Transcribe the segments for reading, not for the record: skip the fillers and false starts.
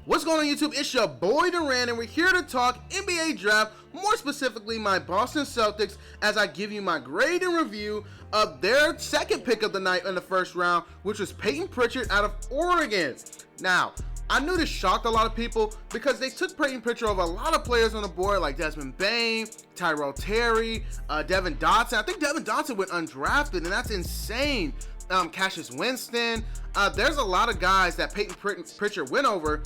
What's going on YouTube? It's your boy Duran, and we're here to talk NBA draft, more specifically my Boston Celtics, as I give you my grade and review of their second pick of the night in the first round, which was Payton Pritchard out of Oregon. Now, I knew this shocked a lot of people because they took Payton Pritchard over a lot of players on the board like Desmond Bane, Tyrell Terry, Devin Dotson. I think Devin Dotson went undrafted, and that's insane. Cassius Winston. There's a lot of guys that Payton Pritchard went over.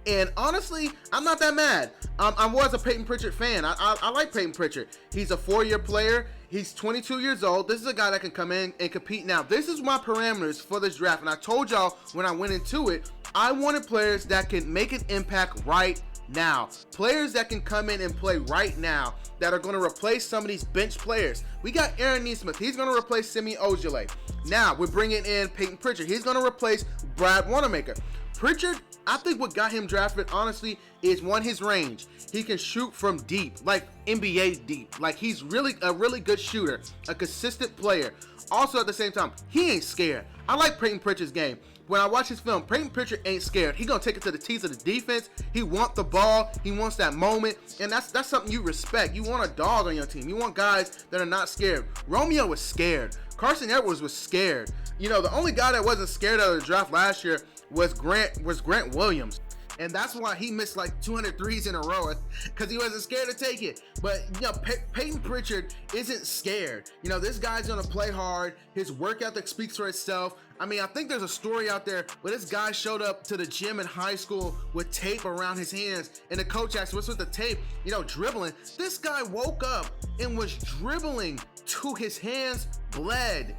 And honestly, I'm not that mad. I was a Payton Pritchard fan. I like Payton Pritchard. He's a 4-year player. He's 22 years old. This is a guy that can come in and compete. Now, this is my parameters for this draft. And I told y'all when I went into it, I wanted players that can make an impact right now. Players that can come in and play right now, that are going to replace some of these bench players. We got Aaron Nesmith. He's going to replace Semi Ojeleye. Now, we're bringing in Payton Pritchard. He's going to replace Brad Wanamaker. Pritchard, I think what got him drafted, honestly, is his range. He can shoot from deep, like NBA deep. Like, he's really a really good shooter, a consistent player. Also, at the same time, he ain't scared. I like Payton Pritchard's game. When I watch his film, Payton Pritchard ain't scared. He gonna take it to the teeth of the defense. He wants the ball. He wants that moment, and that's something you respect. You want a dog on your team. You want guys that are not scared. Romeo was scared. Carson Edwards was scared. You know, the only guy that wasn't scared out of the draft last year was Grant Williams. And that's why he missed like 200 threes in a row, because he wasn't scared to take it. But, you know, Payton Pritchard isn't scared. You know, this guy's going to play hard. His work ethic speaks for itself. I mean, I think there's a story out there where this guy showed up to the gym in high school with tape around his hands. And the coach asked, what's with the tape? You know, dribbling. This guy woke up and was dribbling to his hands bled.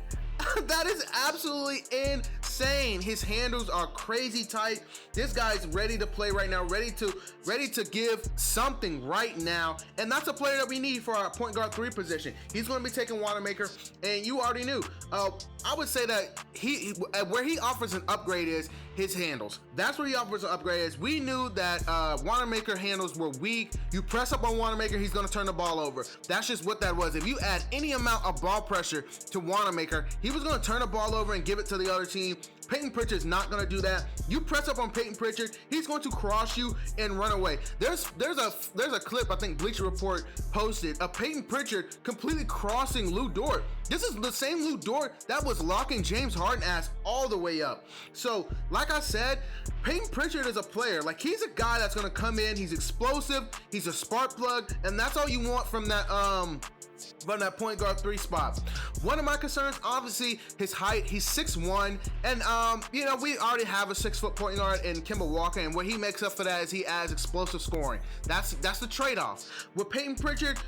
That is absolutely insane. His handles are crazy tight. This guy's ready to play right now, ready to give something right now. And that's a player that we need for our point guard 3 position. He's going to be taking Wanamaker, and you already knew. I would say that where he offers an upgrade is his handles. That's where he offers an upgrade is. We knew that Wanamaker handles were weak. You press up on Wanamaker, he's going to turn the ball over. That's just what that was. If you add any amount of ball pressure to Wanamaker, he was going to turn the ball over and give it to the other team. Payton Pritchard's not going to do that. You press up on Payton Pritchard, he's going to cross you and run away. There's a clip I think Bleacher Report posted of Payton Pritchard completely crossing Lou Dort. This is the same Lou Dort that was locking James Harden ass all the way up. So, like I said, Payton Pritchard is a player. Like, he's a guy that's going to come in. He's explosive. He's a spark plug, and that's all you want from that point guard 3 spot. One of my concerns, obviously, his height. He's 6'1", and you know, we already have a 6-foot point guard in Kemba Walker, and what he makes up for that is he adds explosive scoring. That's the trade-off. With Payton Pritchard,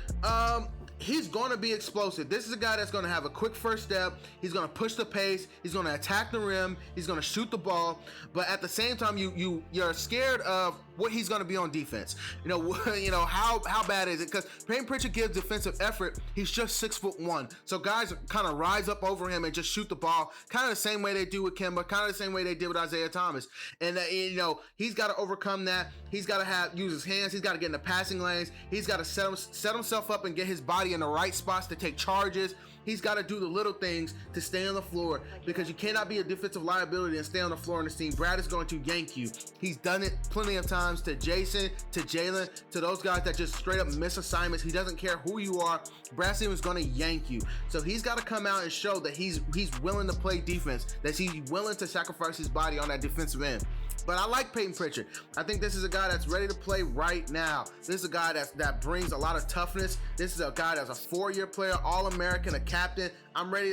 he's going to be explosive. This is a guy that's going to have a quick first step. He's going to push the pace. He's going to attack the rim. He's going to shoot the ball. But at the same time, you're scared of what he's going to be on defense. You know how bad is it? Because Payton Pritchard gives defensive effort. He's just 6'1", so guys kind of rise up over him and just shoot the ball, kind of the same way they do with Kemba, kind of the same way they did with Isaiah Thomas. And you know, he's got to overcome that. He's got to use his hands. He's got to get in the passing lanes. He's got to set himself up and get his body in the right spots to take charges. He's got to do the little things to stay on the floor, because you cannot be a defensive liability and stay on the floor in this team. Brad is going to yank you. He's done it plenty of times to Jason, to Jalen, to those guys that just straight up miss assignments. He doesn't care who you are. Brad Stevens is going to yank you. So he's got to come out and show that he's willing to play defense, that he's willing to sacrifice his body on that defensive end. But I like Payton Pritchard. I think this is a guy that's ready to play right now. This is a guy that brings a lot of toughness. This is a guy that's a 4-year player, All-American, a captain. I'm ready.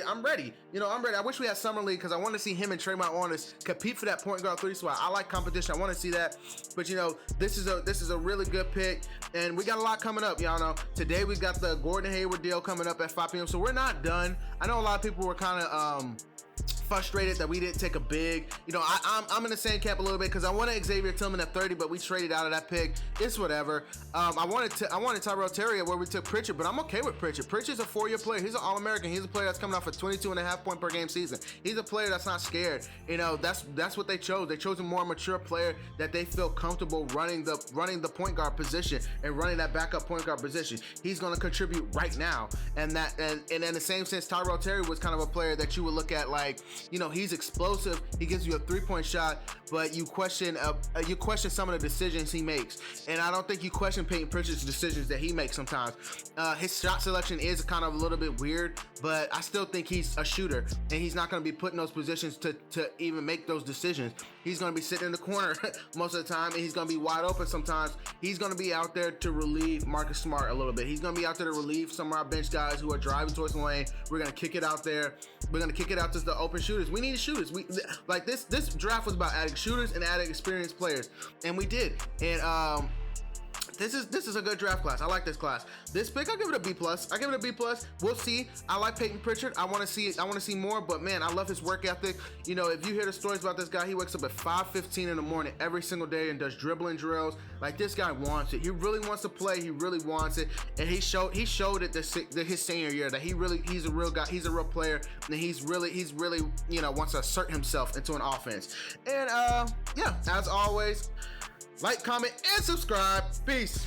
You know, I'm ready. I wish we had Summer League, because I want to see him and Tremont Waters compete for that point guard 3 spot. I like competition. I want to see that. But, you know, this is a really good pick, and we got a lot coming up. Y'all know today we got the Gordon Hayward deal coming up at 5 p.m. So we're not done. I know a lot of people were kind of frustrated that we didn't take a big. You know, I'm in the same camp a little bit, because I wanted Xavier Tillman at 30, but we traded out of that pick. It's whatever. I wanted Tyrell Terry where we took Pritchard, but I'm okay with Pritchard. Pritchard's a 4-year player. He's an All-American. He's a player that's coming off a 22.5 point per game season. He's a player that's not scared. You know, that's what they chose. They chose a more mature player that they feel comfortable running the point guard position and running that backup point guard position. He's going to contriband in the same sense, Tyrell Terry was kind of a player that you would look at like, You know, he's explosive. He gives you a 3-point shot, but you question some of the decisions he makes. And I don't think you question Payton Pritchard's decisions that he makes sometimes. His shot selection is kind of a little bit weird, but I still think he's a shooter, and he's not going to be put in those positions to even make those decisions. He's going to be sitting in the corner most of the time, and he's going to be wide open sometimes. He's going to be out there to relieve Marcus Smart a little bit. He's going to be out there to relieve some of our bench guys who are driving towards the lane. We're going to kick it out there. We're going to kick it out to the open shooters. We need shooters. This draft was about adding shooters and adding experienced players, and we did. And this is a good draft class. I like this class. This pick, I'll give it a B+. I give it a B+. We'll see. I like Payton Pritchard. I want to see more, but man, I love his work ethic. You know, if you hear the stories about this guy, he wakes up at 5:15 in the morning every single day and does dribbling drills. Like, this guy wants it. He really wants to play. He really wants it, and he showed it his senior year that he's a real guy. He's a real player, and he's really wants to assert himself into an offense. And yeah, as always, like, comment, and subscribe. Peace.